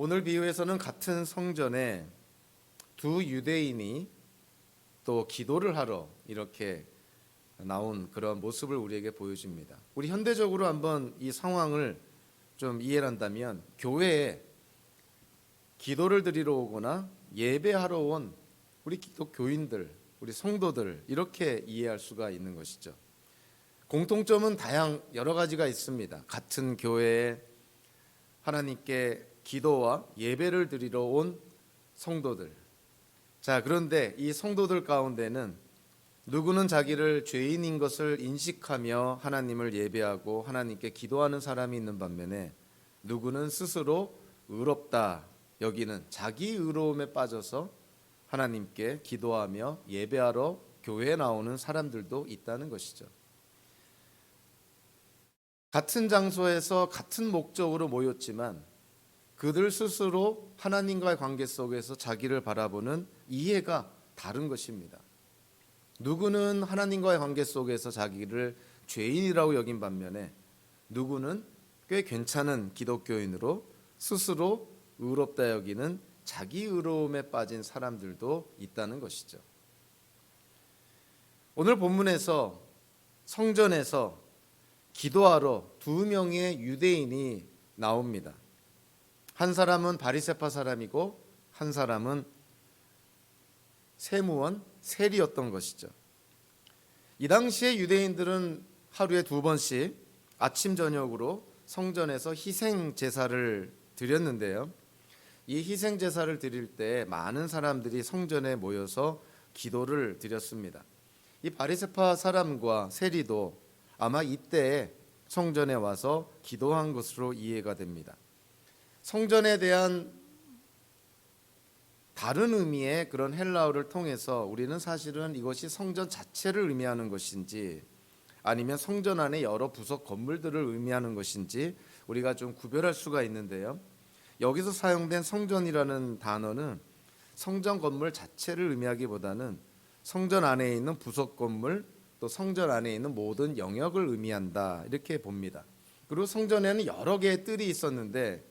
오늘 비유에서는 같은 성전에 두 유대인이 또 기도를 하러 이렇게 나온 그런 모습을 우리에게 보여줍니다. 우리 현대적으로 한번 이 상황을 좀 이해를 한다면, 교회에 기도를 드리러 오거나 예배하러 온 우리 기독교인들, 우리 성도들, 이렇게 이해할 수가 있는 것이죠. 공통점은 여러 가지가 있습니다. 같은 교회에 하나님께 기도와 예배를 드리러 온 성도들. 자, 그런데 이 성도들 가운데는 누구는 자기를 죄인인 것을 인식하며 하나님을 예배하고 하나님께 기도하는 사람이 있는 반면에, 누구는 스스로 의롭다 여기는 자기 의로움에 빠져서 하나님께 기도하며 예배하러 교회에 나오는 사람들도 있다는 것이죠. 같은 장소에서 같은 목적으로 모였지만 그들 스스로 하나님과의 관계 속에서 자기를 바라보는 이해가 다른 것입니다. 누구는 하나님과의 관계 속에서 자기를 죄인이라고 여긴 반면에, 누구는 꽤 괜찮은 기독교인으로 스스로 의롭다 여기는 자기 의로움에 빠진 사람들도 있다는 것이죠. 오늘 본문에서 성전에서 기도하러 두 명의 유대인이 나옵니다. 한 사람은 바리새파 사람이고 한 사람은 세무원 세리였던 것이죠. 이 당시에 유대인들은 하루에 2번씩 아침 저녁으로 성전에서 희생 제사를 드렸는데요. 이 희생 제사를 드릴 때 많은 사람들이 성전에 모여서 기도를 드렸습니다. 이 바리새파 사람과 세리도 아마 이때 성전에 와서 기도한 것으로 이해가 됩니다. 성전에 대한 다른 의미의 그런 헬라어를 통해서 우리는 사실은 이것이 성전 자체를 의미하는 것인지 아니면 성전 안에 여러 부속 건물들을 의미하는 것인지 우리가 좀 구별할 수가 있는데요. 여기서 사용된 성전이라는 단어는 성전 건물 자체를 의미하기보다는 성전 안에 있는 부속 건물, 또 성전 안에 있는 모든 영역을 의미한다, 이렇게 봅니다. 그리고 성전에는 여러 개의 뜰이 있었는데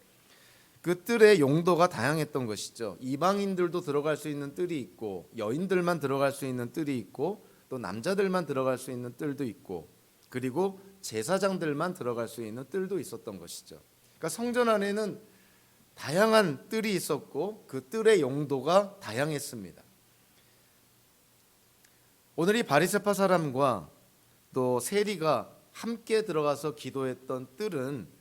그 뜰의 용도가 다양했던 것이죠. 이방인들도 들어갈 수 있는 뜰이 있고, 여인들만 들어갈 수 있는 뜰이 있고, 또 남자들만 들어갈 수 있는 뜰도 있고, 그리고 제사장들만 들어갈 수 있는 뜰도 있었던 것이죠. 그러니까 성전 안에는 다양한 뜰이 있었고 그 뜰의 용도가 다양했습니다. 오늘 이 바리새파 사람과 또 세리가 함께 들어가서 기도했던 뜰은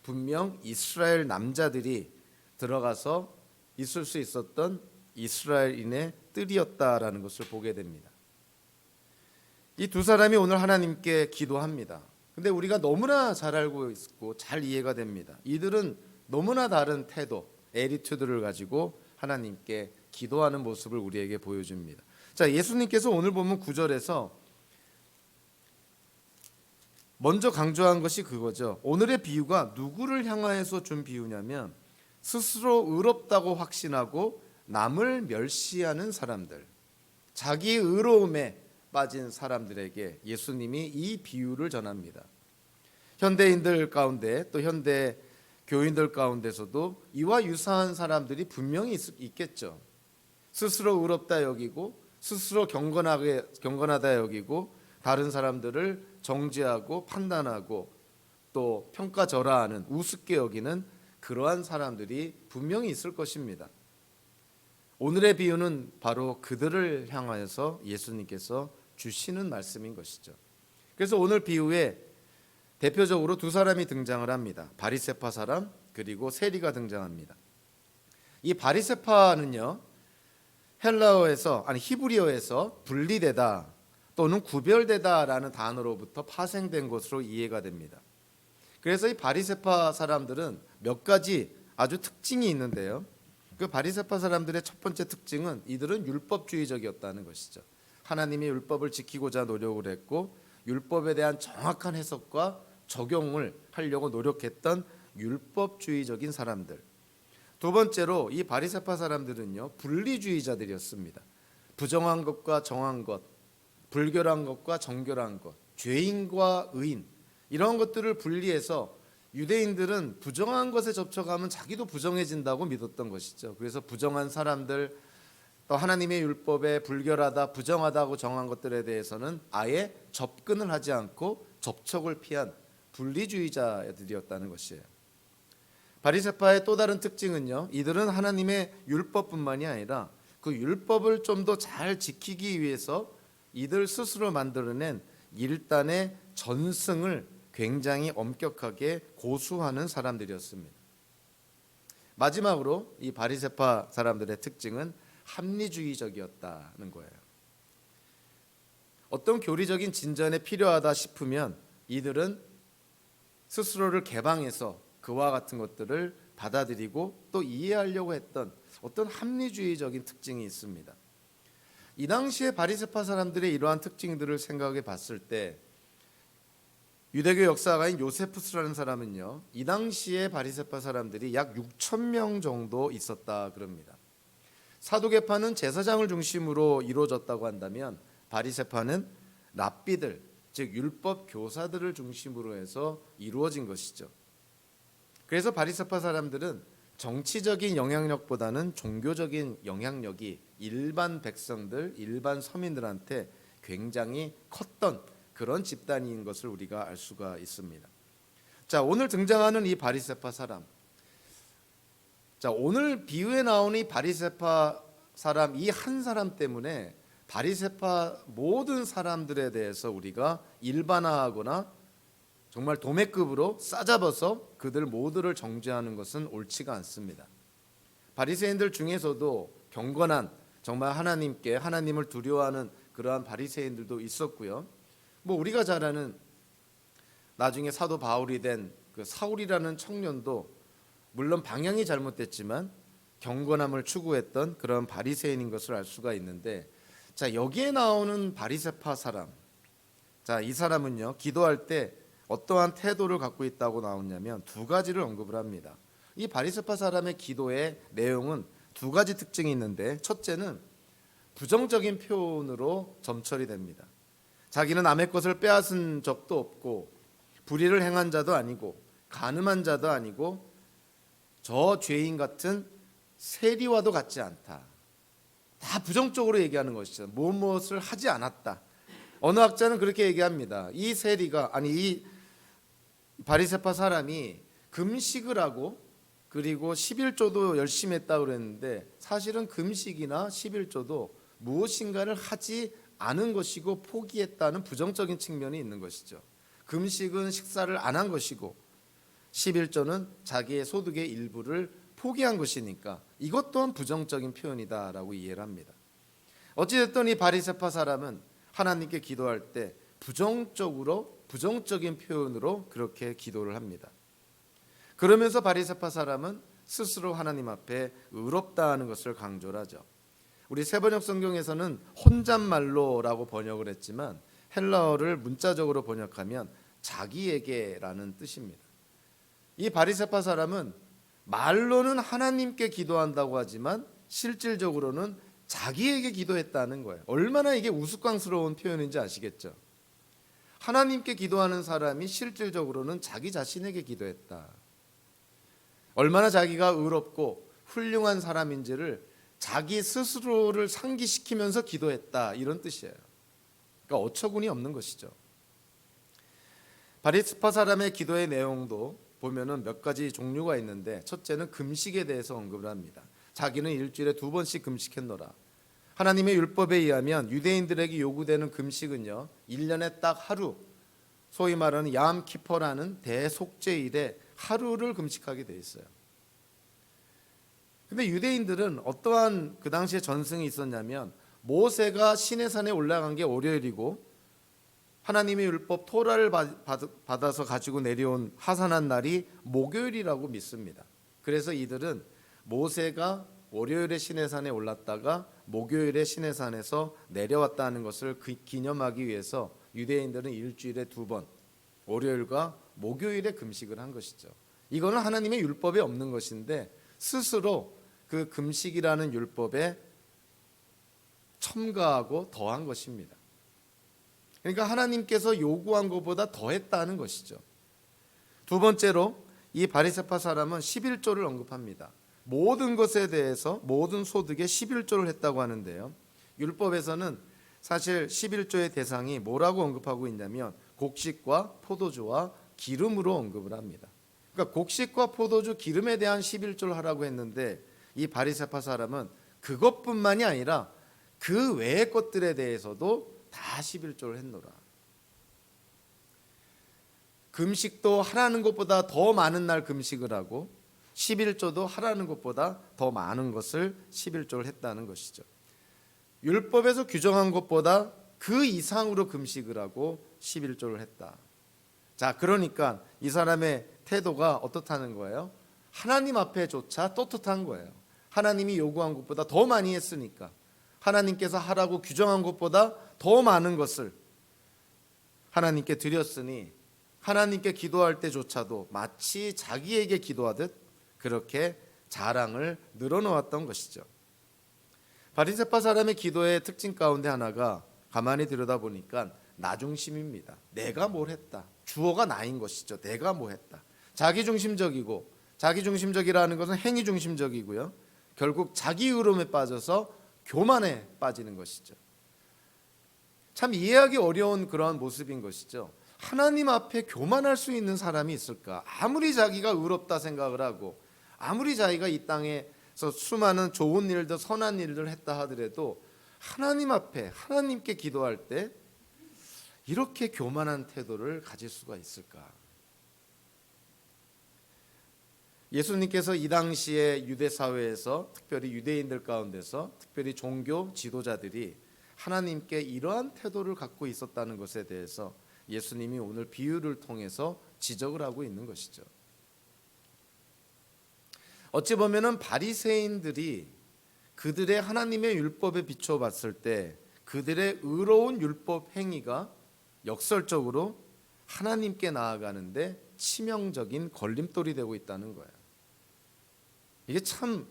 분명 이스라엘 남자들이 들어가서 있을 수 있었던 이스라엘인의 뜰이었다라는 것을 보게 됩니다. 이 두 사람이 오늘 하나님께 기도합니다. 근데 우리가 너무나 잘 알고 있고 잘 이해가 됩니다. 이들은 너무나 다른 태도, 애티튜드를 가지고 하나님께 기도하는 모습을 우리에게 보여줍니다. 자, 예수님께서 오늘 보면 9절에서 먼저 강조한 것이 그거죠. 오늘의 비유가 누구를 향하여서 준 비유냐면, 스스로 의롭다고 확신하고 남을 멸시하는 사람들, 자기 의로움에 빠진 사람들에게 예수님이 이 비유를 전합니다. 현대인들 가운데 또 현대 교인들 가운데서도 이와 유사한 사람들이 분명히 있겠죠. 스스로 의롭다 여기고 스스로 경건하다 여기고 다른 사람들을 정죄하고 판단하고 또 평가절하하는, 우습게 여기는 그러한 사람들이 분명히 있을 것입니다. 오늘의 비유는 바로 그들을 향하여서 예수님께서 주시는 말씀인 것이죠. 그래서 오늘 비유에 대표적으로 두 사람이 등장을 합니다. 바리새파 사람 그리고 세리가 등장합니다. 이 바리새파는요, 히브리어에서 분리되다 또는 구별되다라는 단어로부터 파생된 것으로 이해가 됩니다. 그래서 이 바리새파 사람들은 몇 가지 아주 특징이 있는데요. 그 바리새파 사람들의 첫 번째 특징은 이들은 율법주의적이었다는 것이죠. 하나님이 율법을 지키고자 노력을 했고 율법에 대한 정확한 해석과 적용을 하려고 노력했던 율법주의적인 사람들. 두 번째로 이 바리새파 사람들은요, 분리주의자들이었습니다. 부정한 것과 정한 것, 불결한 것과 정결한 것, 죄인과 의인, 이런 것들을 분리해서 유대인들은 부정한 것에 접촉하면 자기도 부정해진다고 믿었던 것이죠. 그래서 부정한 사람들, 또 하나님의 율법에 불결하다, 부정하다고 정한 것들에 대해서는 아예 접근을 하지 않고 접촉을 피한 분리주의자들이었다는 것이에요. 바리새파의 또 다른 특징은요, 이들은 하나님의 율법뿐만이 아니라 그 율법을 좀 더 잘 지키기 위해서 이들 스스로 만들어낸 일단의 전승을 굉장히 엄격하게 고수하는 사람들이었습니다. 마지막으로 이 바리새파 사람들의 특징은 합리주의적이었다는 거예요. 어떤 교리적인 진전에 필요하다 싶으면 이들은 스스로를 개방해서 그와 같은 것들을 받아들이고 또 이해하려고 했던 어떤 합리주의적인 특징이 있습니다. 이 당시에 바리새파 사람들의 이러한 특징들을 생각해 봤을 때 유대교 역사가인 요세푸스라는 사람은요, 이 당시에 바리새파 사람들이 약 6천 명 정도 있었다 그럽니다. 사두개파는 제사장을 중심으로 이루어졌다고 한다면 바리새파는 랍비들, 즉 율법 교사들을 중심으로 해서 이루어진 것이죠. 그래서 바리새파 사람들은 정치적인 영향력보다는 종교적인 영향력이 일반 백성들, 일반 서민들한테 굉장히 컸던 그런 집단인 것을 우리가 알 수가 있습니다. 자, 오늘 등장하는 이 바리새파 사람, 자, 오늘 비유에 나오는 이 바리새파 사람, 이 한 사람 때문에 바리새파 모든 사람들에 대해서 우리가 일반화하거나 정말 도매급으로 싸잡아서 그들 모두를 정죄하는 것은 옳지가 않습니다. 바리새인들 중에서도 경건한, 정말 하나님을 두려워하는 그러한 바리새인들도 있었고요. 우리가 잘 아는 나중에 사도 바울이 된 그 사울이라는 청년도 물론 방향이 잘못됐지만 경건함을 추구했던 그런 바리새인인 것을 알 수가 있는데, 자, 여기에 나오는 바리새파 사람, 자, 이 사람은요, 기도할 때 어떠한 태도를 갖고 있다고 나오냐면 두 가지를 언급을 합니다. 이 바리새파 사람의 기도의 내용은 두 가지 특징이 있는데, 첫째는 부정적인 표현으로 점철이 됩니다. 자기는 남의 것을 빼앗은 적도 없고 불의를 행한 자도 아니고 간음한 자도 아니고 저 죄인 같은 세리와도 같지 않다. 다 부정적으로 얘기하는 것이죠. 무엇을 하지 않았다. 어느 학자는 그렇게 얘기합니다. 이 세리가, 아니 이 바리새파 사람이 금식을 하고 그리고 11조도 열심히 했다고 그랬는데, 사실은 금식이나 11조도 무엇인가를 하지 않은 것이고 포기했다는 부정적인 측면이 있는 것이죠. 금식은 식사를 안 한 것이고 11조는 자기의 소득의 일부를 포기한 것이니까 이것 또한 부정적인 표현이다라고 이해를 합니다. 어찌됐든 이 바리새파 사람은 하나님께 기도할 때 부정적인 표현으로 그렇게 기도를 합니다. 그러면서 바리새파 사람은 스스로 하나님 앞에 의롭다는 것을 강조를 하죠. 우리 세번역 성경에서는 혼잣말로라고 번역을 했지만 헬라어를 문자적으로 번역하면 자기에게라는 뜻입니다. 이 바리새파 사람은 말로는 하나님께 기도한다고 하지만 실질적으로는 자기에게 기도했다는 거예요. 얼마나 이게 우스꽝스러운 표현인지 아시겠죠? 하나님께 기도하는 사람이 실질적으로는 자기 자신에게 기도했다. 얼마나 자기가 의롭고 훌륭한 사람인지를 자기 스스로를 상기시키면서 기도했다, 이런 뜻이에요. 그러니까 어처구니 없는 것이죠. 바리새파 사람의 기도의 내용도 보면은 몇 가지 종류가 있는데, 첫째는 금식에 대해서 언급을 합니다. 자기는 일주일에 2번씩 금식했노라. 하나님의 율법에 의하면 유대인들에게 요구되는 금식은요, 1년에 딱 하루, 소위 말하는 얌 키퍼라는 대속죄일에 하루를 금식하게 돼 있어요. 근데 유대인들은 어떠한 그 당시에 전승이 있었냐면, 모세가 시내산에 올라간 게 월요일이고 하나님의 율법 토라를 받아서 가지고 내려온 하산한 날이 목요일이라고 믿습니다. 그래서 이들은 모세가 월요일에 시내산에 올랐다가 목요일에 시내산에서 내려왔다는 것을 기념하기 위해서 유대인들은 일주일에 2번, 월요일과 목요일에 금식을 한 것이죠. 이거는 하나님의 율법에 없는 것인데 스스로 그 금식이라는 율법에 첨가하고 더한 것입니다. 그러니까 하나님께서 요구한 것보다 더했다는 것이죠. 두 번째로 이 바리새파 사람은 11조를 언급합니다. 모든 것에 대해서 모든 소득에 11조를 했다고 하는데요. 율법에서는 사실 11조의 대상이 뭐라고 언급하고 있냐면 곡식과 포도주와 기름으로 언급을 합니다. 그러니까 곡식과 포도주, 기름에 대한 11조를 하라고 했는데 이 바리새파 사람은 그것뿐만이 아니라 그 외의 것들에 대해서도 다 11조를 했노라. 금식도 하라는 것보다 더 많은 날 금식을 하고 11조도 하라는 것보다 더 많은 것을 11조를 했다는 것이죠. 율법에서 규정한 것보다 그 이상으로 금식을 하고 11조를 했다. 자, 그러니까 이 사람의 태도가 어떻다는 거예요? 하나님 앞에조차 떳떳한 거예요. 하나님이 요구한 것보다 더 많이 했으니까, 하나님께서 하라고 규정한 것보다 더 많은 것을 하나님께 드렸으니 하나님께 기도할 때조차도 마치 자기에게 기도하듯 그렇게 자랑을 늘어놓았던 것이죠. 바리새파 사람의 기도의 특징 가운데 하나가 가만히 들여다보니까 나 중심입니다. 내가 뭘 했다. 주어가 나인 것이죠. 내가 뭐 했다. 자기 중심적이고, 자기 중심적이라는 것은 행위 중심적이고요. 결국 자기 의로움에 빠져서 교만에 빠지는 것이죠. 참 이해하기 어려운 그러한 모습인 것이죠. 하나님 앞에 교만할 수 있는 사람이 있을까? 아무리 자기가 의롭다 생각을 하고 아무리 자기가 이 땅에서 수많은 좋은 일들, 선한 일들을 했다 하더라도 하나님 앞에 하나님께 기도할 때 이렇게 교만한 태도를 가질 수가 있을까? 예수님께서 이 당시에 유대 사회에서, 특별히 유대인들 가운데서, 특별히 종교 지도자들이 하나님께 이러한 태도를 갖고 있었다는 것에 대해서 예수님이 오늘 비유를 통해서 지적을 하고 있는 것이죠. 어찌 보면은 바리새인들이 그들의 하나님의 율법에 비춰 봤을 때 그들의 의로운 율법 행위가 역설적으로 하나님께 나아가는데 치명적인 걸림돌이 되고 있다는 거예요. 이게 참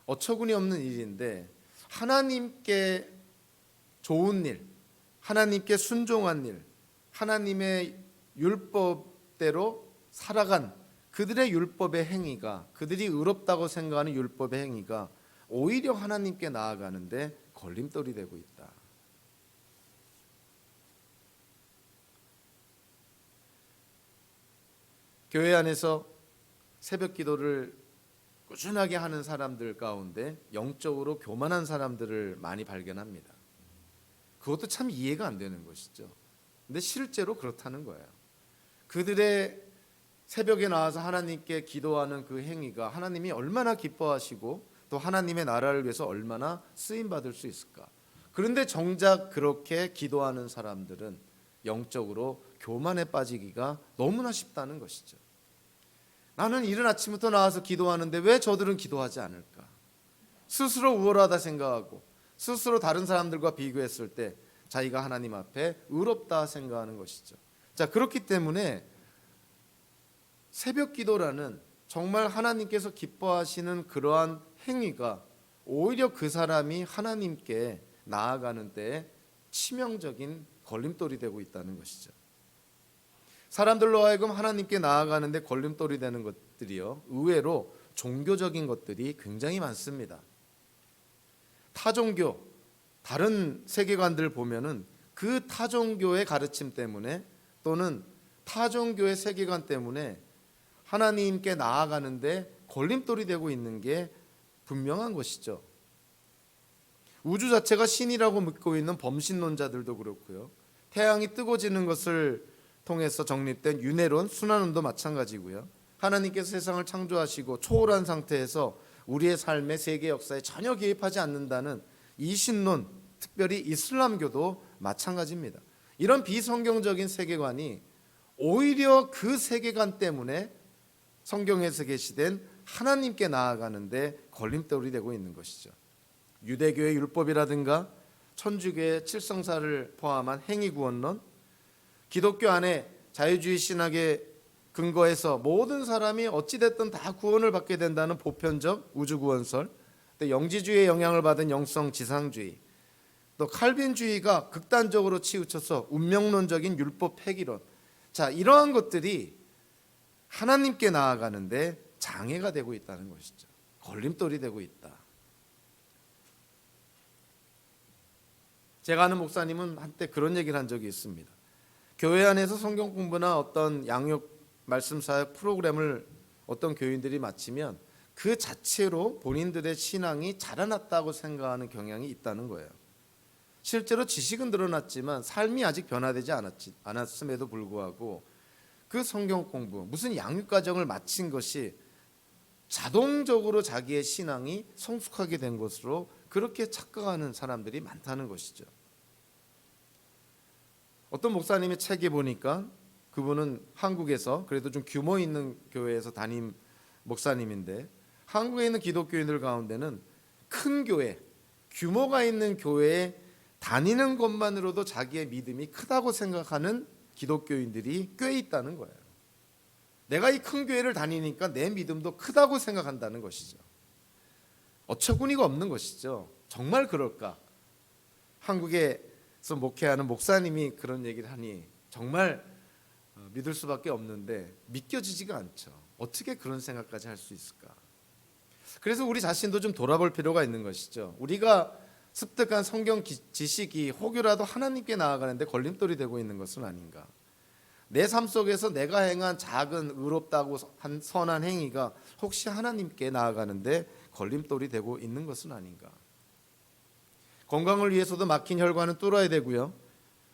어처구니 없는 일인데, 하나님께 좋은 일, 하나님께 순종한 일, 하나님의 율법대로 살아간 그들의 율법의 행위가, 그들이 의롭다고 생각하는 율법의 행위가 오히려 하나님께 나아가는데 걸림돌이 되고 있다. 교회 안에서 새벽 기도를 꾸준하게 하는 사람들 가운데 영적으로 교만한 사람들을 많이 발견합니다. 그것도 참 이해가 안 되는 것이죠. 근데 실제로 그렇다는 거예요. 그들의 새벽에 나와서 하나님께 기도하는 그 행위가 하나님이 얼마나 기뻐하시고 또 하나님의 나라를 위해서 얼마나 쓰임받을 수 있을까. 그런데 정작 그렇게 기도하는 사람들은 영적으로 교만에 빠지기가 너무나 쉽다는 것이죠. 나는 이른 아침부터 나와서 기도하는데 왜 저들은 기도하지 않을까? 스스로 우월하다 생각하고 스스로 다른 사람들과 비교했을 때 자기가 하나님 앞에 의롭다 생각하는 것이죠. 자, 그렇기 때문에 새벽 기도라는 정말 하나님께서 기뻐하시는 그러한 행위가 오히려 그 사람이 하나님께 나아가는 데에 치명적인 걸림돌이 되고 있다는 것이죠. 사람들로 하여금 하나님께 나아가는데 걸림돌이 되는 것들이요, 의외로 종교적인 것들이 굉장히 많습니다. 타종교, 다른 세계관들을 보면은 그 타종교의 가르침 때문에 또는 타종교의 세계관 때문에 하나님께 나아가는데 걸림돌이 되고 있는 게 분명한 것이죠. 우주 자체가 신이라고 믿고 있는 범신론자들도 그렇고요, 태양이 뜨고 지는 것을 통해서 정립된 윤회론, 순환론도 마찬가지고요. 하나님께서 세상을 창조하시고 초월한 상태에서 우리의 삶의 세계 역사에 전혀 개입하지 않는다는 이신론, 특별히 이슬람교도 마찬가지입니다. 이런 비성경적인 세계관이 오히려 그 세계관 때문에 성경에서 계시된 하나님께 나아가는데 걸림돌이 되고 있는 것이죠. 유대교의 율법이라든가 천주교의 칠성사를 포함한 행위구원론, 기독교 안에 자유주의 신학에 근거해서 모든 사람이 어찌됐든 다 구원을 받게 된다는 보편적 우주구원설, 또 영지주의의 영향을 받은 영성지상주의, 또 칼빈주의가 극단적으로 치우쳐서 운명론적인 율법 폐기론. 자, 이러한 것들이 하나님께 나아가는데 장애가 되고 있다는 것이죠. 걸림돌이 되고 있다. 제가 아는 목사님은 한때 그런 얘기를 한 적이 있습니다. 교회 안에서 성경 공부나 어떤 양육 말씀 사역 프로그램을 어떤 교인들이 마치면 그 자체로 본인들의 신앙이 자라났다고 생각하는 경향이 있다는 거예요. 실제로 지식은 늘어났지만 삶이 아직 변화되지 않았음에도 불구하고 그 성경 공부, 무슨 양육 과정을 마친 것이 자동적으로 자기의 신앙이 성숙하게 된 것으로 그렇게 착각하는 사람들이 많다는 것이죠. 어떤 목사님의 책에 보니까 그분은 한국에서 그래도 좀 규모 있는 교회에서 담임 목사님인데, 한국에 있는 기독교인들 가운데는 큰 교회, 규모가 있는 교회에 다니는 것만으로도 자기의 믿음이 크다고 생각하는 기독교인들이 꽤 있다는 거예요. 내가 이 큰 교회를 다니니까 내 믿음도 크다고 생각한다는 것이죠. 어처구니가 없는 것이죠. 정말 그럴까? 한국에서 목회하는 목사님이 그런 얘기를 하니 정말 믿을 수밖에 없는데 믿겨지지가 않죠. 어떻게 그런 생각까지 할 수 있을까? 그래서 우리 자신도 좀 돌아볼 필요가 있는 것이죠. 우리가 습득한 성경 지식이 혹여라도 하나님께 나아가는데 걸림돌이 되고 있는 것은 아닌가? 내 삶 속에서 내가 행한 작은 의롭다고 한 선한 행위가 혹시 하나님께 나아가는데 걸림돌이 되고 있는 것은 아닌가? 건강을 위해서도 막힌 혈관은 뚫어야 되고요,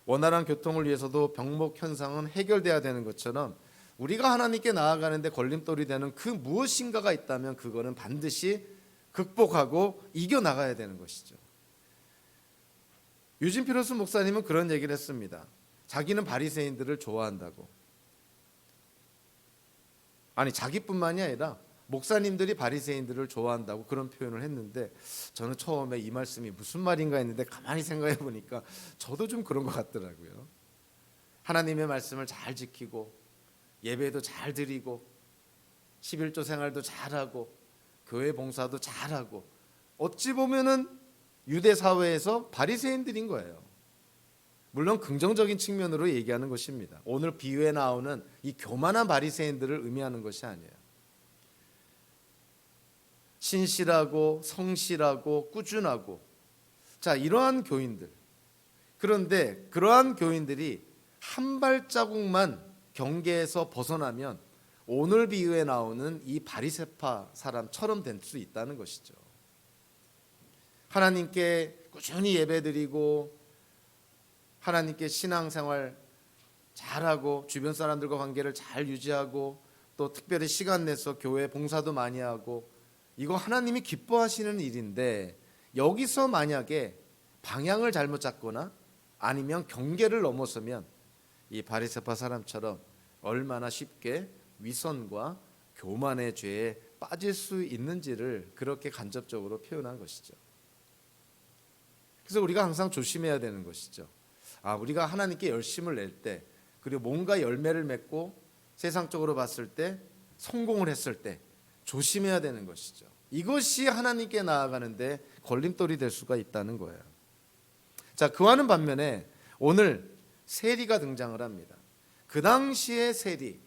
원활한 교통을 위해서도 병목 현상은 해결돼야 되는 것처럼 우리가 하나님께 나아가는데 걸림돌이 되는 그 무엇인가가 있다면 그거는 반드시 극복하고 이겨나가야 되는 것이죠. 유진 피러스 목사님은 그런 얘기를 했습니다. 자기는 바리새인들을 좋아한다고. 아니, 자기뿐만이 아니라 목사님들이 바리새인들을 좋아한다고 그런 표현을 했는데, 저는 처음에 이 말씀이 무슨 말인가 했는데 가만히 생각해 보니까 저도 좀 그런 것 같더라고요. 하나님의 말씀을 잘 지키고 예배도 잘 드리고 11조 생활도 잘하고 교회 봉사도 잘하고 어찌 보면은 유대 사회에서 바리새인들인 거예요. 물론 긍정적인 측면으로 얘기하는 것입니다. 오늘 비유에 나오는 이 교만한 바리새인들을 의미하는 것이 아니에요. 신실하고 성실하고 꾸준하고, 자, 이러한 교인들. 그런데 그러한 교인들이 한 발자국만 경계에서 벗어나면 오늘 비유에 나오는 이 바리새파 사람처럼 될 수 있다는 것이죠. 하나님께 꾸준히 예배드리고 하나님께 신앙생활 잘하고 주변 사람들과 관계를 잘 유지하고 또 특별히 시간 내서 교회 봉사도 많이 하고, 이거 하나님이 기뻐하시는 일인데 여기서 만약에 방향을 잘못 잡거나 아니면 경계를 넘어서면 이 바리새파 사람처럼 얼마나 쉽게 위선과 교만의 죄에 빠질 수 있는지를 그렇게 간접적으로 표현한 것이죠. 그래서 우리가 항상 조심해야 되는 것이죠. 우리가 하나님께 열심을 낼 때, 그리고 뭔가 열매를 맺고 세상적으로 봤을 때 성공을 했을 때 조심해야 되는 것이죠. 이것이 하나님께 나아가는데 걸림돌이 될 수가 있다는 거예요. 자, 그와는 반면에 오늘 세리가 등장을 합니다. 그 당시의 세리,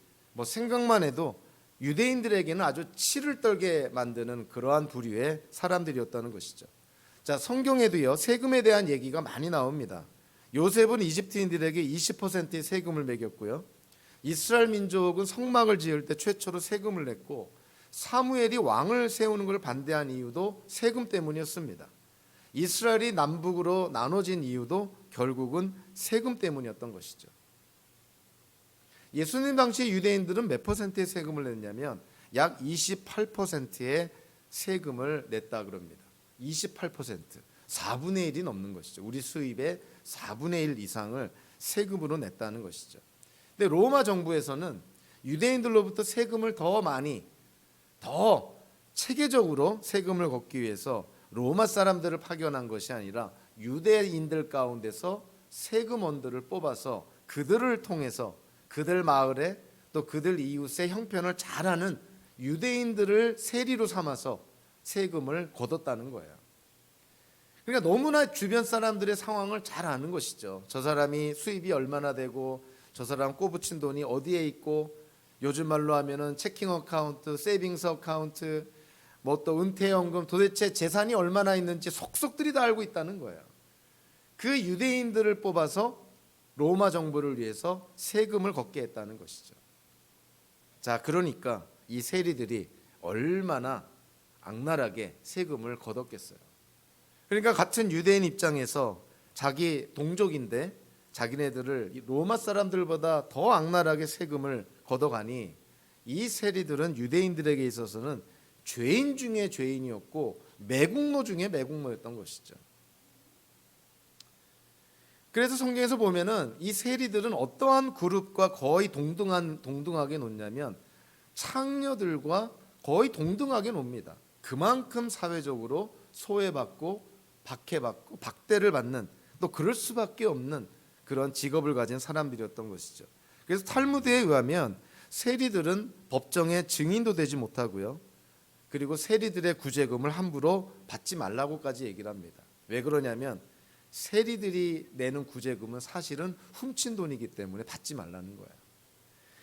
생각만 해도 유대인들에게는 아주 치를 떨게 만드는 그러한 부류의 사람들이었다는 것이죠. 자, 성경에도요, 세금에 대한 얘기가 많이 나옵니다. 요셉은 이집트인들에게 20%의 세금을 매겼고요, 이스라엘 민족은 성막을 지을 때 최초로 세금을 냈고, 사무엘이 왕을 세우는 것을 반대한 이유도 세금 때문이었습니다. 이스라엘이 남북으로 나눠진 이유도 결국은 세금 때문이었던 것이죠. 예수님 당시 유대인들은 몇 퍼센트의 세금을 냈냐면 약 28%의 세금을 냈다 그럽니다. 28%, 4분의 1이 넘는 것이죠. 우리 수입의 4분의 1 이상을 세금으로 냈다는 것이죠. 근데 로마 정부에서는 유대인들로부터 세금을 더 많이, 더 체계적으로 세금을 걷기 위해서 로마 사람들을 파견한 것이 아니라 유대인들 가운데서 세금원들을 뽑아서 그들을 통해서 그들 마을에 또 그들 이웃의 형편을 잘하는 유대인들을 세리로 삼아서 세금을 걷었다는 거예요. 그러니까 너무나 주변 사람들의 상황을 잘 아는 것이죠. 저 사람이 수입이 얼마나 되고 저 사람 꼬부친 돈이 어디에 있고 요즘 말로 하면은 체킹 어카운트, 세이빙스 어카운트, 뭐 또 은퇴연금, 도대체 재산이 얼마나 있는지 속속들이 다 알고 있다는 거예요. 그 유대인들을 뽑아서 로마 정부를 위해서 세금을 걷게 했다는 것이죠. 자, 그러니까 이 세리들이 얼마나 악랄하게 세금을 걷었겠어요. 그러니까 같은 유대인 입장에서 자기 동족인데 자기네들을 로마 사람들보다 더 악랄하게 세금을 걷어가니 이 세리들은 유대인들에게 있어서는 죄인 중에 죄인이었고 매국노 중에 매국노였던 것이죠. 그래서 성경에서 보면은 이 세리들은 어떠한 그룹과 거의 동등하게 놓냐면 창녀들과 거의 동등하게 놉니다. 그만큼 사회적으로 소외받고 박해받고 박대를 받는, 또 그럴 수밖에 없는 그런 직업을 가진 사람들이었던 것이죠. 그래서 탈무드에 의하면 세리들은 법정의 증인도 되지 못하고요. 그리고 세리들의 구제금을 함부로 받지 말라고까지 얘기를 합니다. 왜 그러냐면 세리들이 내는 구제금은 사실은 훔친 돈이기 때문에 받지 말라는 거예요.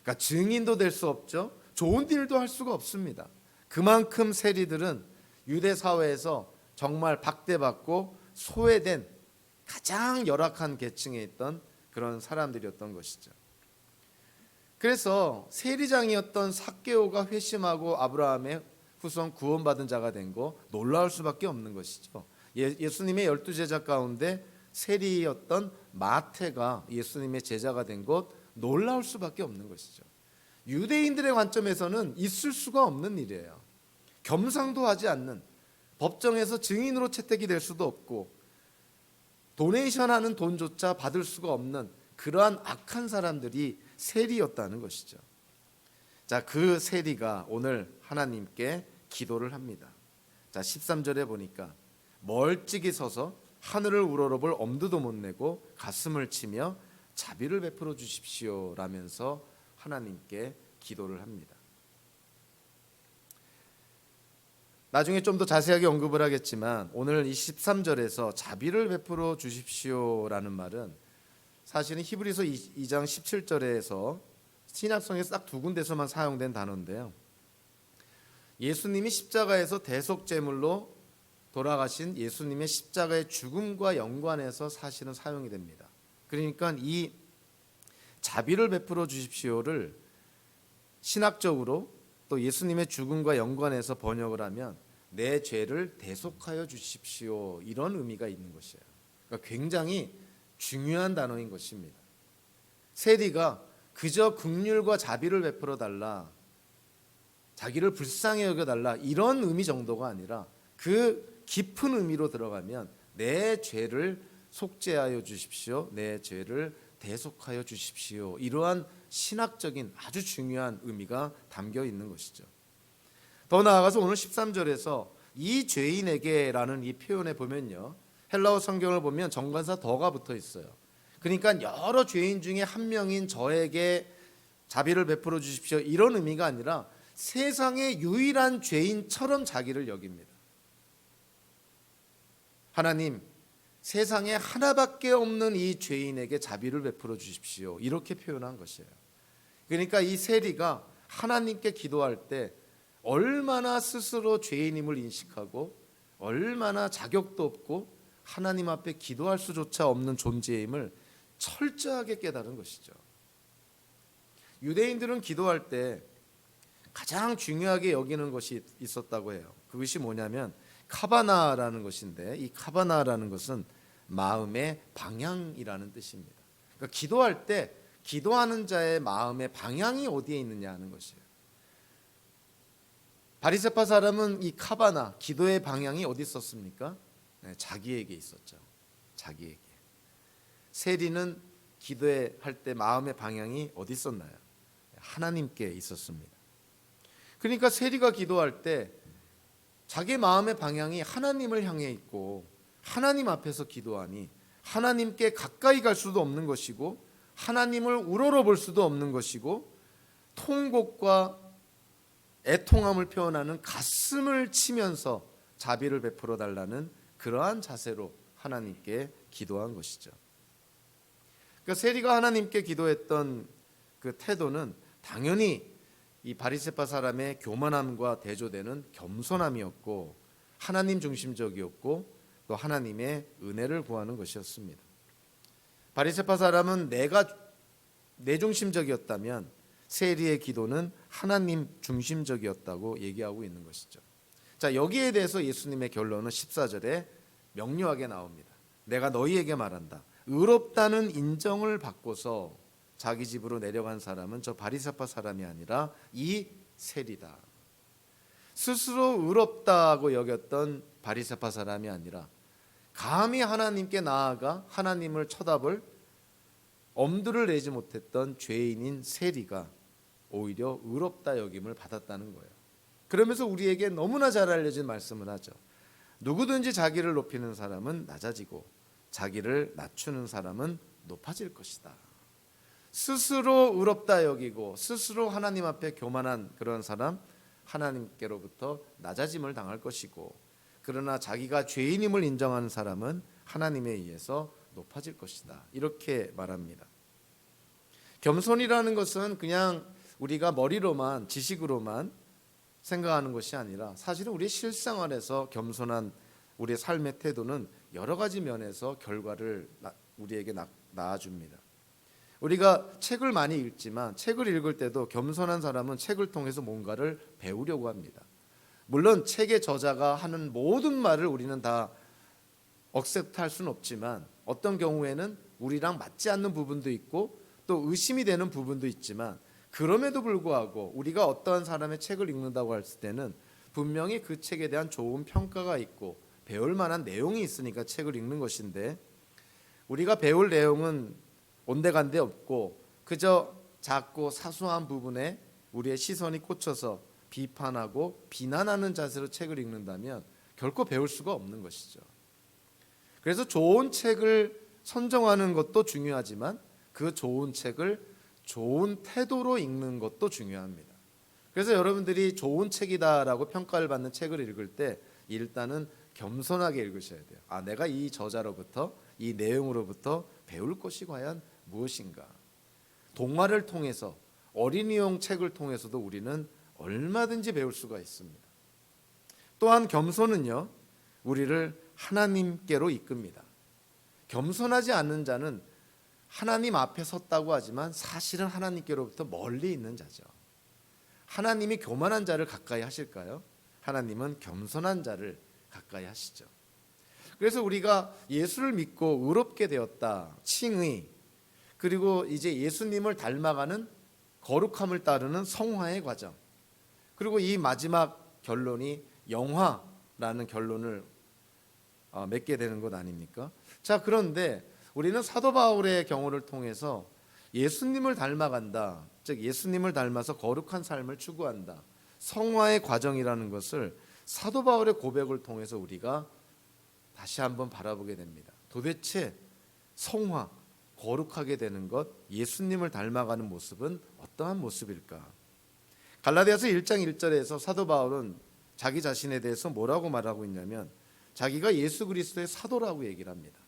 그러니까 증인도 될 수 없죠. 좋은 일도 할 수가 없습니다. 그만큼 세리들은 유대 사회에서 정말 박대받고 소외된 가장 열악한 계층에 있던 그런 사람들이었던 것이죠. 그래서 세리장이었던 삭개오가 회심하고 아브라함의 후손 구원받은 자가 된 거 놀라울 수밖에 없는 것이죠. 예수님의 12제자 가운데 세리였던 마태가 예수님의 제자가 된 것 놀라울 수밖에 없는 것이죠. 유대인들의 관점에서는 있을 수가 없는 일이에요. 겸상도 하지 않는, 법정에서 증인으로 채택이 될 수도 없고 도네이션하는 돈조차 받을 수가 없는 그러한 악한 사람들이 세리였다는 것이죠. 자, 그 세리가 오늘 하나님께 기도를 합니다. 자, 13절에 보니까 멀찍이 서서 하늘을 우러러볼 엄두도 못 내고 가슴을 치며 자비를 베풀어 주십시오 라면서 하나님께 기도를 합니다. 나중에 좀 더 자세하게 언급을 하겠지만 오늘 이 13절에서 자비를 베풀어 주십시오라는 말은 사실은 히브리서 2장 17절에서 신약성에서 딱 두 군데서만 사용된 단어인데요. 예수님이 십자가에서 대속제물로 돌아가신 예수님의 십자가의 죽음과 연관해서 사실은 사용이 됩니다. 그러니까 이 자비를 베풀어 주십시오를 신학적으로 또 예수님의 죽음과 연관해서 번역을 하면 내 죄를 대속하여 주십시오, 이런 의미가 있는 것이에요. 그러니까 굉장히 중요한 단어인 것입니다. 세리가 그저 긍휼과 자비를 베풀어 달라, 자기를 불쌍히 여겨달라 이런 의미 정도가 아니라 그 깊은 의미로 들어가면 내 죄를 속죄하여 주십시오, 내 죄를 대속하여 주십시오, 이러한 신학적인 아주 중요한 의미가 담겨 있는 것이죠. 더 나아가서 오늘 13절에서 이 죄인에게라는 이 표현에 보면요, 헬라어 성경을 보면 정관사 더가 붙어 있어요. 그러니까 여러 죄인 중에 한 명인 저에게 자비를 베풀어 주십시오 이런 의미가 아니라 세상의 유일한 죄인처럼 자기를 여깁니다. 하나님, 세상에 하나밖에 없는 이 죄인에게 자비를 베풀어 주십시오, 이렇게 표현한 것이에요. 그러니까 이 세리가 하나님께 기도할 때 얼마나 스스로 죄인임을 인식하고 얼마나 자격도 없고 하나님 앞에 기도할 수조차 없는 존재임을 철저하게 깨달은 것이죠. 유대인들은 기도할 때 가장 중요하게 여기는 것이 있었다고 해요. 그것이 뭐냐면 카바나라는 것인데, 이 카바나라는 것은 마음의 방향이라는 뜻입니다. 그러니까 기도할 때 기도하는 자의 마음의 방향이 어디에 있느냐 하는 것이에요. 바리새파 사람은 이 카바나, 기도의 방향이 어디 있었습니까? 네, 자기에게 있었죠. 자기에게. 세리는 기도할 때 마음의 방향이 어디 있었나요? 하나님께 있었습니다. 그러니까 세리가 기도할 때 자기 마음의 방향이 하나님을 향해 있고 하나님 앞에서 기도하니 하나님께 가까이 갈 수도 없는 것이고 하나님을 우러러볼 수도 없는 것이고 통곡과 애통함을 표현하는 가슴을 치면서 자비를 베풀어 달라는 그러한 자세로 하나님께 기도한 것이죠. 그러니까 세리가 하나님께 기도했던 그 태도는 당연히 이 바리새파 사람의 교만함과 대조되는 겸손함이었고 하나님 중심적이었고 또 하나님의 은혜를 구하는 것이었습니다. 바리새파 사람은 내 중심적이었다면 세리의 기도는 하나님 중심적이었다고 얘기하고 있는 것이죠. 자, 여기에 대해서 예수님의 결론은 14절에 명료하게 나옵니다. 내가 너희에게 말한다. 의롭다는 인정을 받고서 자기 집으로 내려간 사람은 저 바리새파 사람이 아니라 이 세리다. 스스로 의롭다고 여겼던 바리새파 사람이 아니라 감히 하나님께 나아가 하나님을 쳐다볼 엄두를 내지 못했던 죄인인 세리가 오히려 의롭다 여김을 받았다는 거예요. 그러면서 우리에게 너무나 잘 알려진 말씀을 하죠. 누구든지 자기를 높이는 사람은 낮아지고 자기를 낮추는 사람은 높아질 것이다. 스스로 의롭다 여기고 스스로 하나님 앞에 교만한 그런 사람, 하나님께로부터 낮아짐을 당할 것이고, 그러나 자기가 죄인임을 인정하는 사람은 하나님에 의해서 높아질 것이다. 이렇게 말합니다. 겸손이라는 것은 그냥 우리가 머리로만 지식으로만 생각하는 것이 아니라 사실은 우리의 실생활에서 겸손한 우리의 삶의 태도는 여러 가지 면에서 결과를 우리에게 낳아줍니다. 우리가 책을 많이 읽지만 책을 읽을 때도 겸손한 사람은 책을 통해서 뭔가를 배우려고 합니다. 물론 책의 저자가 하는 모든 말을 우리는 다 억셉트할 수는 없지만 어떤 경우에는 우리랑 맞지 않는 부분도 있고 또 의심이 되는 부분도 있지만, 그럼에도 불구하고 우리가 어떠한 사람의 책을 읽는다고 할 때는 분명히 그 책에 대한 좋은 평가가 있고 배울 만한 내용이 있으니까 책을 읽는 것인데, 우리가 배울 내용은 온데간데 없고 그저 작고 사소한 부분에 우리의 시선이 꽂혀서 비판하고 비난하는 자세로 책을 읽는다면 결코 배울 수가 없는 것이죠. 그래서 좋은 책을 선정하는 것도 중요하지만 그 좋은 책을 좋은 태도로 읽는 것도 중요합니다. 그래서 여러분들이 좋은 책이다라고 평가를 받는 책을 읽을 때 일단은 겸손하게 읽으셔야 돼요. 내가 이 저자로부터 이 내용으로부터 배울 것이 과연 무엇인가. 동화를 통해서, 어린이용 책을 통해서도 우리는 얼마든지 배울 수가 있습니다. 또한 겸손은요, 우리를 하나님께로 이끕니다. 겸손하지 않는 자는 하나님 앞에 섰다고 하지만 사실은 하나님께로부터 멀리 있는 자죠. 하나님이 교만한 자를 가까이 하실까요? 하나님은 겸손한 자를 가까이 하시죠. 그래서 우리가 예수를 믿고 의롭게 되었다, 칭의, 그리고 이제 예수님을 닮아가는 거룩함을 따르는 성화의 과정, 그리고 이 마지막 결론이 영화라는 결론을 맺게 되는 것 아닙니까? 자, 그런데 우리는 사도 바울의 경우를 통해서 예수님을 닮아간다, 즉 예수님을 닮아서 거룩한 삶을 추구한다, 성화의 과정이라는 것을 사도 바울의 고백을 통해서 우리가 다시 한번 바라보게 됩니다. 도대체 성화, 거룩하게 되는 것, 예수님을 닮아가는 모습은 어떠한 모습일까? 갈라디아서 1장 1절에서 사도 바울은 자기 자신에 대해서 뭐라고 말하고 있냐면 자기가 예수 그리스도의 사도라고 얘기를 합니다.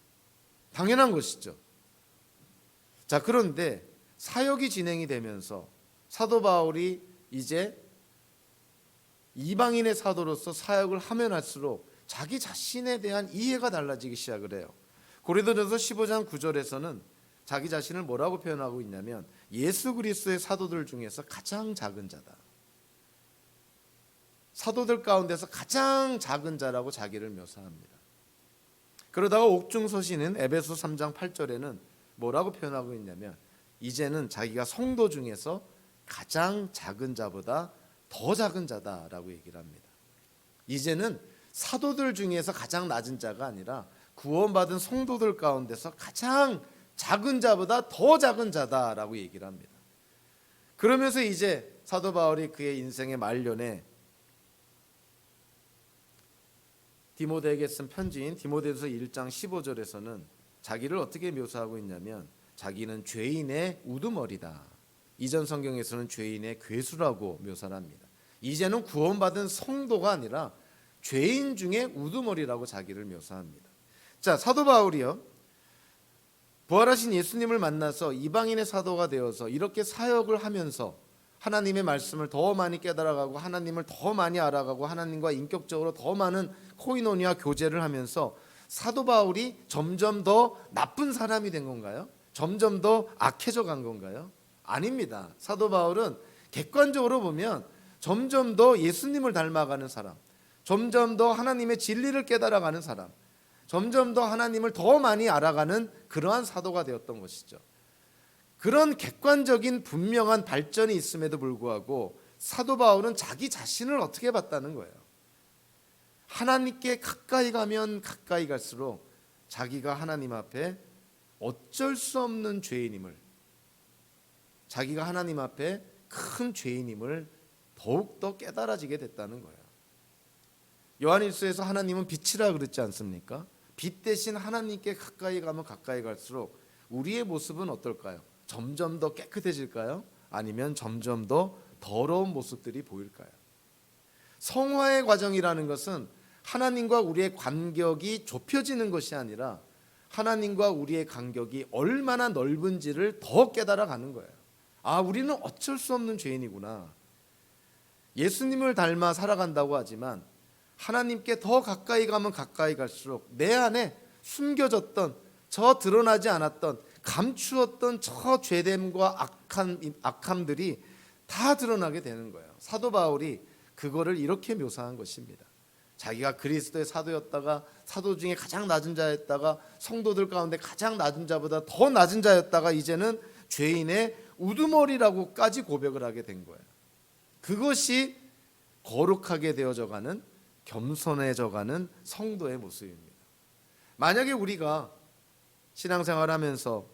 당연한 것이죠. 자, 그런데 사역이 진행이 되면서 사도 바울이 이제 이방인의 사도로서 사역을 하면 할수록 자기 자신에 대한 이해가 달라지기 시작을 해요. 고린도전서 15장 9절에서는 자기 자신을 뭐라고 표현하고 있냐면 예수 그리스도의 사도들 중에서 가장 작은 자다. 사도들 가운데서 가장 작은 자라고 자기를 묘사합니다. 그러다가 옥중서신인 에베소 3장 8절에는 뭐라고 표현하고 있냐면 이제는 자기가 성도 중에서 가장 작은 자보다 더 작은 자다라고 얘기를 합니다. 이제는 사도들 중에서 가장 낮은 자가 아니라 구원받은 성도들 가운데서 가장 작은 자보다 더 작은 자다라고 얘기를 합니다. 그러면서 이제 사도 바울이 그의 인생의 말년에 디모데에게 쓴 편지인 디모데전서 1장 15절에서는 자기를 어떻게 묘사하고 있냐면 자기는 죄인의 우두머리다. 이전 성경에서는 죄인의 괴수라고 묘사를 합니다. 이제는 구원받은 성도가 아니라 죄인 중에 우두머리라고 자기를 묘사합니다. 자, 사도 바울이요, 부활하신 예수님을 만나서 이방인의 사도가 되어서 이렇게 사역을 하면서 하나님의 말씀을 더 많이 깨달아가고 하나님을 더 많이 알아가고 하나님과 인격적으로 더 많은 코이노니아 교제를 하면서 사도 바울이 점점 더 나쁜 사람이 된 건가요? 점점 더 악해져 간 건가요? 아닙니다. 사도 바울은 객관적으로 보면 점점 더 예수님을 닮아가는 사람, 점점 더 하나님의 진리를 깨달아가는 사람, 점점 더 하나님을 더 많이 알아가는 그러한 사도가 되었던 것이죠. 그런 객관적인 분명한 발전이 있음에도 불구하고 사도 바울은 자기 자신을 어떻게 봤다는 거예요. 하나님께 가까이 가면 가까이 갈수록 자기가 하나님 앞에 어쩔 수 없는 죄인임을, 자기가 하나님 앞에 큰 죄인임을 더욱더 깨달아지게 됐다는 거예요. 요한일서에서 하나님은 빛이라 그랬지 않습니까? 빛 대신 하나님께 가까이 가면 가까이 갈수록 우리의 모습은 어떨까요? 점점 더 깨끗해질까요? 아니면 점점 더 더러운 모습들이 보일까요? 성화의 과정이라는 것은 하나님과 우리의 간격이 좁혀지는 것이 아니라 하나님과 우리의 간격이 얼마나 넓은지를 더 깨달아가는 거예요. 아, 우리는 어쩔 수 없는 죄인이구나. 예수님을 닮아 살아간다고 하지만 하나님께 더 가까이 가면 가까이 갈수록 내 안에 숨겨졌던, 저 드러나지 않았던, 감추었던 저 죄됨과 악함들이 다 드러나게 되는 거예요. 사도 바울이 그거를 이렇게 묘사한 것입니다. 자기가 그리스도의 사도였다가 사도 중에 가장 낮은 자였다가 성도들 가운데 가장 낮은 자보다 더 낮은 자였다가 이제는 죄인의 우두머리라고까지 고백을 하게 된 거예요. 그것이 거룩하게 되어져가는, 겸손해져가는 성도의 모습입니다. 만약에 우리가 신앙생활하면서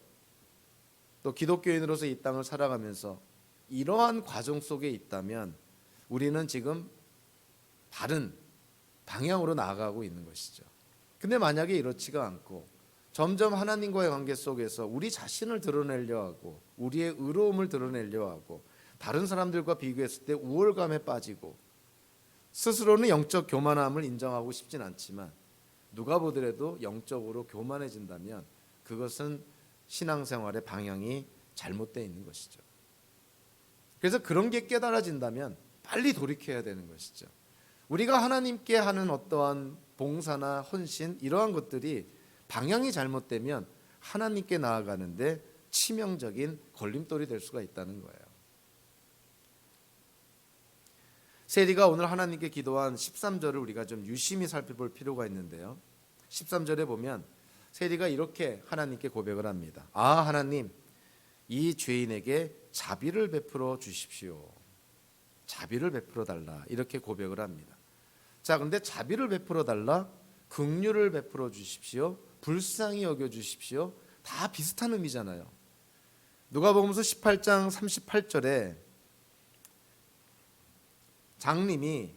또 기독교인으로서 이 땅을 살아가면서 이러한 과정 속에 있다면 우리는 지금 바른 방향으로 나아가고 있는 것이죠. 근데 만약에 이렇지가 않고 점점 하나님과의 관계 속에서 우리 자신을 드러내려 하고 우리의 의로움을 드러내려 하고 다른 사람들과 비교했을 때 우월감에 빠지고 스스로는 영적 교만함을 인정하고 싶진 않지만 누가 보더라도 영적으로 교만해진다면 그것은 신앙생활의 방향이 잘못되어 있는 것이죠. 그래서 그런 게 깨달아진다면 빨리 돌이켜야 되는 것이죠. 우리가 하나님께 하는 어떠한 봉사나 헌신 이러한 것들이 방향이 잘못되면 하나님께 나아가는데 치명적인 걸림돌이 될 수가 있다는 거예요. 세리가 오늘 하나님께 기도한 13절을 우리가 좀 유심히 살펴볼 필요가 있는데요. 13절에 보면 세리가 이렇게 하나님께 고백을 합니다. 아, 하나님, 이 죄인에게 자비를 베풀어 주십시오. 자비를 베풀어 달라. 이렇게 고백을 합니다. 자, 그런데 자비를 베풀어 달라, 긍휼을 베풀어 주십시오, 불쌍히 여겨 주십시오, 다 비슷한 의미잖아요. 누가복음서 18장 38절에 장님이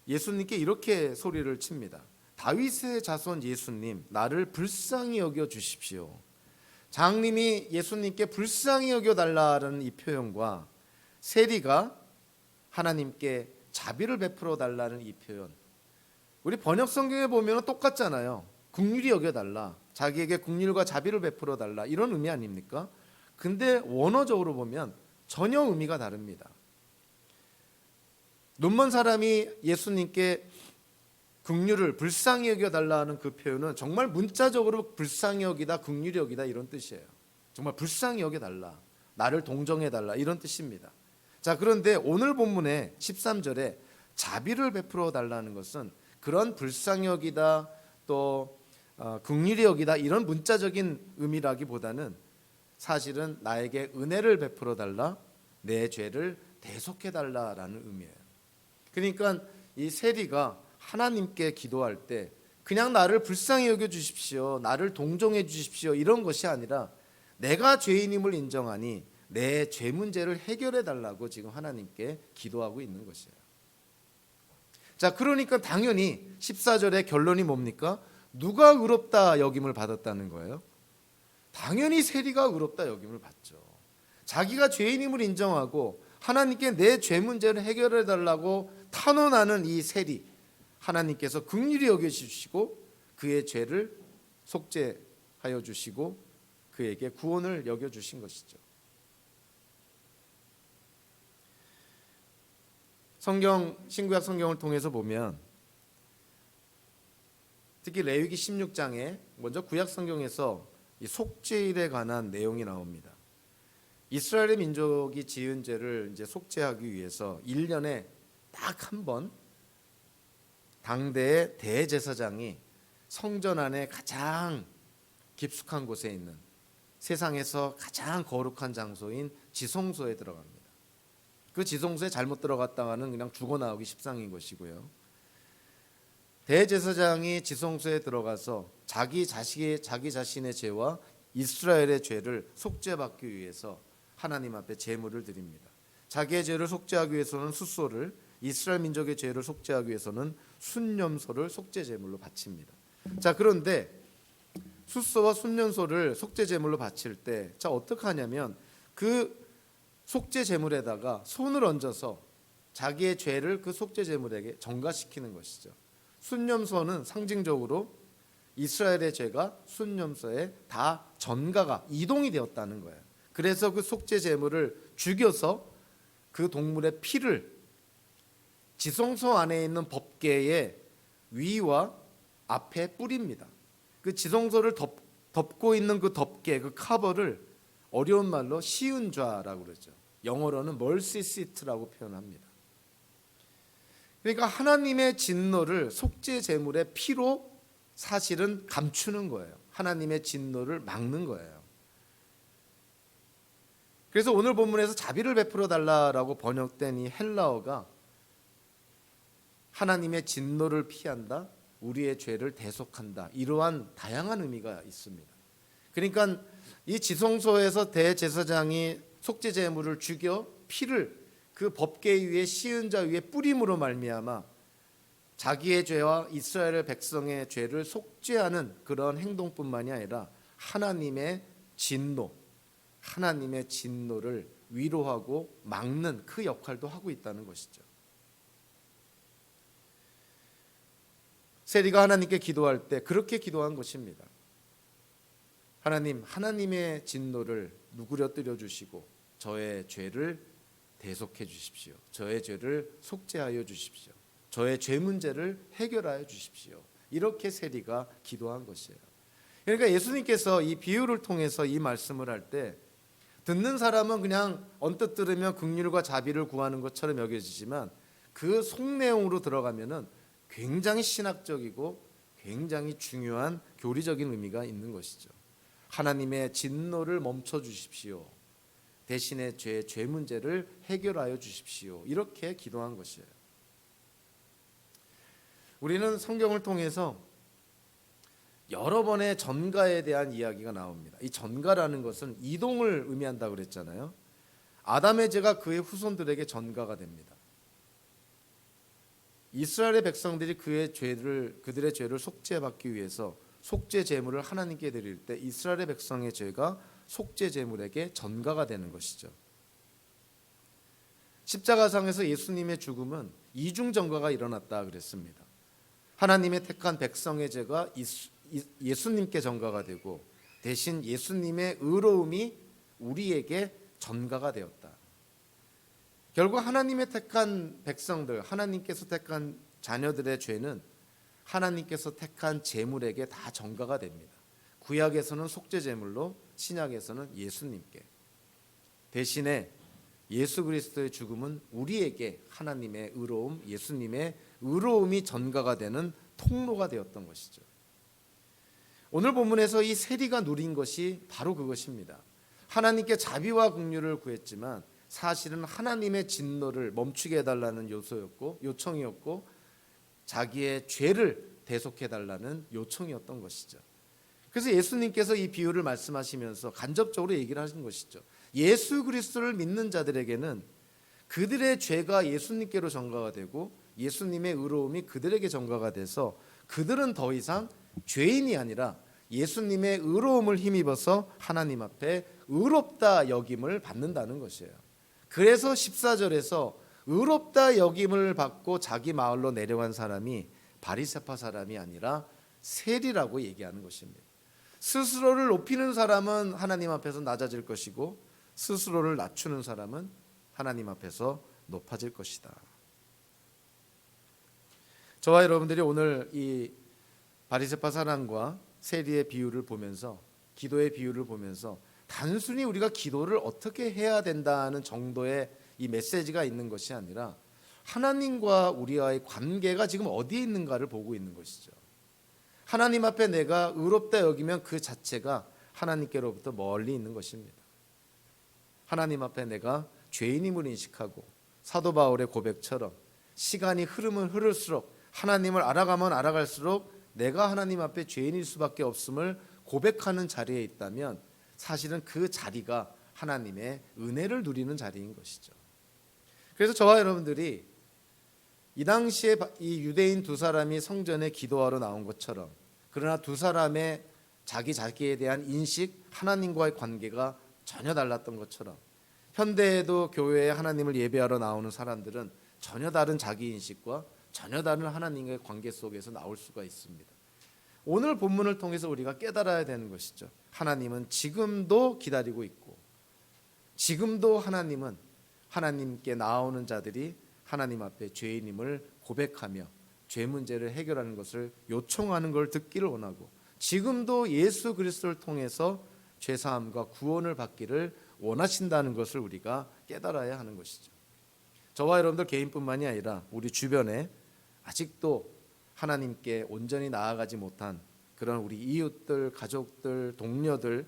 예수님께 이렇게 소리를 칩니다. 다윗의 자손 예수님, 나를 불쌍히 여겨 주십시오. 장님이 예수님께 불쌍히 여겨 달라는 이 표현과 세리가 하나님께 자비를 베풀어 달라는 이 표현, 우리 번역 성경에 보면 똑같잖아요. 긍휼히 여겨 달라, 자기에게 긍휼과 자비를 베풀어 달라, 이런 의미 아닙니까? 근데 원어적으로 보면 전혀 의미가 다릅니다. 눈먼 사람이 예수님께 긍휼을 불쌍히 여겨 달라는 그 표현은 정말 문자적으로 불쌍히 여기다, 긍휼히 여기다 이런 뜻이에요. 정말 불쌍히 여겨 달라, 나를 동정해 달라, 이런 뜻입니다. 자, 그런데 오늘 본문의 13절에 자비를 베풀어 달라는 것은 그런 불쌍히 여기다 또 긍휼히 여기다 이런 문자적인 의미라기보다는 사실은 나에게 은혜를 베풀어 달라, 내 죄를 대속해 달라라는 의미예요. 그러니까 이 세리가 하나님께 기도할 때 그냥 나를 불쌍히 여겨 주십시오, 나를 동정해 주십시오 이런 것이 아니라 내가 죄인임을 인정하니 내 죄 문제를 해결해 달라고 지금 하나님께 기도하고 있는 것이에요. 자, 그러니까 당연히 14절의 결론이 뭡니까? 누가 의롭다 여김을 받았다는 거예요? 당연히 세리가 의롭다 여김을 받죠. 자기가 죄인임을 인정하고 하나님께 내 죄 문제를 해결해 달라고 탄원하는 이 세리, 하나님께서 긍휼히 여겨 주시고 그의 죄를 속죄하여 주시고 그에게 구원을 여겨 주신 것이죠. 신구약 성경을 통해서 보면 특히 레위기 16장에 먼저 구약 성경에서 이 속죄일에 관한 내용이 나옵니다. 이스라엘의 민족이 지은 죄를 이제 속죄하기 위해서 1년에 딱 한 번 당대의 대제사장이 성전 안에 가장 깊숙한 곳에 있는 세상에서 가장 거룩한 장소인 지성소에 들어갑니다. 그 지성소에 잘못 들어갔다가는 그냥 죽어 나오기 십상인 것이고요. 대제사장이 지성소에 들어가서 자기 자신의 죄와 이스라엘의 죄를 속죄받기 위해서 하나님 앞에 제물을 드립니다. 자기의 죄를 속죄하기 위해서는 숫소를, 이스라엘 민족의 죄를 속죄하기 위해서는 순염소를 속죄 제물로 바칩니다. 자, 그런데 숫소와 순염소를 속죄 제물로 바칠 때, 자, 어떻게 하냐면 그 속죄 제물에다가 손을 얹어서 자기의 죄를 그 속죄 제물에게 전가시키는 것이죠. 순염소는 상징적으로 이스라엘의 죄가 순염소에 다 전가가 이동이 되었다는 거예요. 그래서 그 속죄 제물을 죽여서 그 동물의 피를 지성소 안에 있는 법궤의 위와 앞에 뿌립니다. 그 지성소를 덮고 있는 그 덮개, 그 커버를 어려운 말로 시은좌라고 그러죠. 영어로는 mercy seat라고 표현합니다. 그러니까 하나님의 진노를 속죄 제물의 피로 사실은 감추는 거예요. 하나님의 진노를 막는 거예요. 그래서 오늘 본문에서 자비를 베풀어 달라라고 번역된 이 헬라어가 하나님의 진노를 피한다, 우리의 죄를 대속한다, 이러한 다양한 의미가 있습니다. 그러니까 이 지성소에서 대제사장이 속죄 제물을 죽여 피를 그 법궤 위에 시은자 위에 뿌림으로 말미암아 자기의 죄와 이스라엘 백성의 죄를 속죄하는 그런 행동뿐만이 아니라 하나님의 진노를 위로하고 막는 그 역할도 하고 있다는 것이죠. 세리가 하나님께 기도할 때 그렇게 기도한 것입니다. 하나님, 하나님의 진노를 누그러뜨려 주시고 저의 죄를 대속해 주십시오. 저의 죄를 속죄하여 주십시오. 저의 죄 문제를 해결하여 주십시오. 이렇게 세리가 기도한 것이에요. 그러니까 예수님께서 이 비유를 통해서 이 말씀을 할 때 듣는 사람은 그냥 언뜻 들으면 긍휼과 자비를 구하는 것처럼 여겨지지만 그 속내용으로 들어가면은 굉장히 신학적이고 굉장히 중요한 교리적인 의미가 있는 것이죠. 하나님의 진노를 멈춰 주십시오. 대신에 죄 문제를 해결하여 주십시오. 이렇게 기도한 것이에요. 우리는 성경을 통해서 여러 번의 전가에 대한 이야기가 나옵니다. 이 전가라는 것은 이동을 의미한다고 그랬잖아요. 아담의 죄가 그의 후손들에게 전가가 됩니다. 이스라엘의 백성들이 그들의 죄를 속죄받기 위해서 속죄 제물을 하나님께 드릴 때 이스라엘의 백성의 죄가 속죄 제물에게 전가가 되는 것이죠. 십자가상에서 예수님의 죽음은 이중 전가가 일어났다 그랬습니다. 하나님의 택한 백성의 죄가 예수님께 전가가 되고 대신 예수님의 의로움이 우리에게 전가가 되었다. 결국 하나님의 택한 백성들, 하나님께서 택한 자녀들의 죄는 하나님께서 택한 제물에게 다 전가가 됩니다. 구약에서는 속죄 제물로, 신약에서는 예수님께. 대신에 예수 그리스도의 죽음은 우리에게 하나님의 의로움, 예수님의 의로움이 전가가 되는 통로가 되었던 것이죠. 오늘 본문에서 이 세리가 누린 것이 바로 그것입니다. 하나님께 자비와 긍휼을 구했지만 사실은 하나님의 진노를 멈추게 해달라는 요청이었고 자기의 죄를 대속해달라는 요청이었던 것이죠. 그래서 예수님께서 이 비유를 말씀하시면서 간접적으로 얘기를 하신 것이죠. 예수 그리스도를 믿는 자들에게는 그들의 죄가 예수님께로 전가가 되고 예수님의 의로움이 그들에게 전가가 돼서 그들은 더 이상 죄인이 아니라 예수님의 의로움을 힘입어서 하나님 앞에 의롭다 여김을 받는다는 것이에요. 그래서 14절에서 의롭다 여김을 받고 자기 마을로 내려간 사람이 바리새파 사람이 아니라 세리라고 얘기하는 것입니다. 스스로를 높이는 사람은 하나님 앞에서 낮아질 것이고 스스로를 낮추는 사람은 하나님 앞에서 높아질 것이다. 저와 여러분들이 오늘 이 바리새파 사람과 세리의 비유를 보면서, 기도의 비유를 보면서 단순히 우리가 기도를 어떻게 해야 된다는 정도의 이 메시지가 있는 것이 아니라 하나님과 우리와의 관계가 지금 어디에 있는가를 보고 있는 것이죠. 하나님 앞에 내가 의롭다 여기면 그 자체가 하나님께로부터 멀리 있는 것입니다. 하나님 앞에 내가 죄인임을 인식하고 사도 바울의 고백처럼 시간이 흐르면 흐를수록, 하나님을 알아가면 알아갈수록 내가 하나님 앞에 죄인일 수밖에 없음을 고백하는 자리에 있다면 사실은 그 자리가 하나님의 은혜를 누리는 자리인 것이죠. 그래서 저와 여러분들이 이 당시에 이 유대인 두 사람이 성전에 기도하러 나온 것처럼, 그러나 두 사람의 자기에 대한 인식, 하나님과의 관계가 전혀 달랐던 것처럼, 현대에도 교회에 하나님을 예배하러 나오는 사람들은 전혀 다른 자기 인식과 전혀 다른 하나님과의 관계 속에서 나올 수가 있습니다. 오늘 본문을 통해서 우리가 깨달아야 되는 것이죠. 하나님은 지금도 기다리고 있고, 지금도 하나님은 하나님께 나오는 자들이 하나님 앞에 죄인임을 고백하며 죄 문제를 해결하는 것을 요청하는 걸 듣기를 원하고, 지금도 예수 그리스도를 통해서 죄 사함과 구원을 받기를 원하신다는 것을 우리가 깨달아야 하는 것이죠. 저와 여러분들 개인뿐만이 아니라 우리 주변에 아직도 하나님께 온전히 나아가지 못한 그런 우리 이웃들, 가족들, 동료들,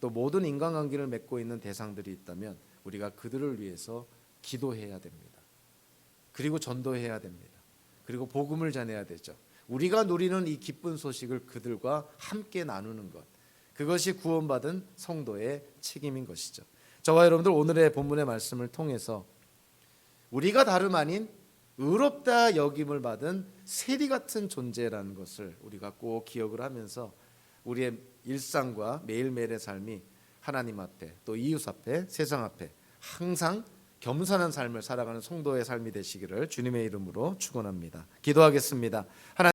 또 모든 인간관계를 맺고 있는 대상들이 있다면 우리가 그들을 위해서 기도해야 됩니다. 그리고 전도해야 됩니다. 그리고 복음을 전해야 되죠. 우리가 누리는 이 기쁜 소식을 그들과 함께 나누는 것, 그것이 구원받은 성도의 책임인 것이죠. 저와 여러분들 오늘의 본문의 말씀을 통해서 우리가 다름 아닌 의롭다 여김을 받은 세리 같은 존재라는 것을 우리가 꼭 기억을 하면서 우리의 일상과 매일매일의 삶이 하나님 앞에, 또 이웃 앞에, 세상 앞에 항상 겸손한 삶을 살아가는 성도의 삶이 되시기를 주님의 이름으로 축원합니다. 기도하겠습니다. 하나님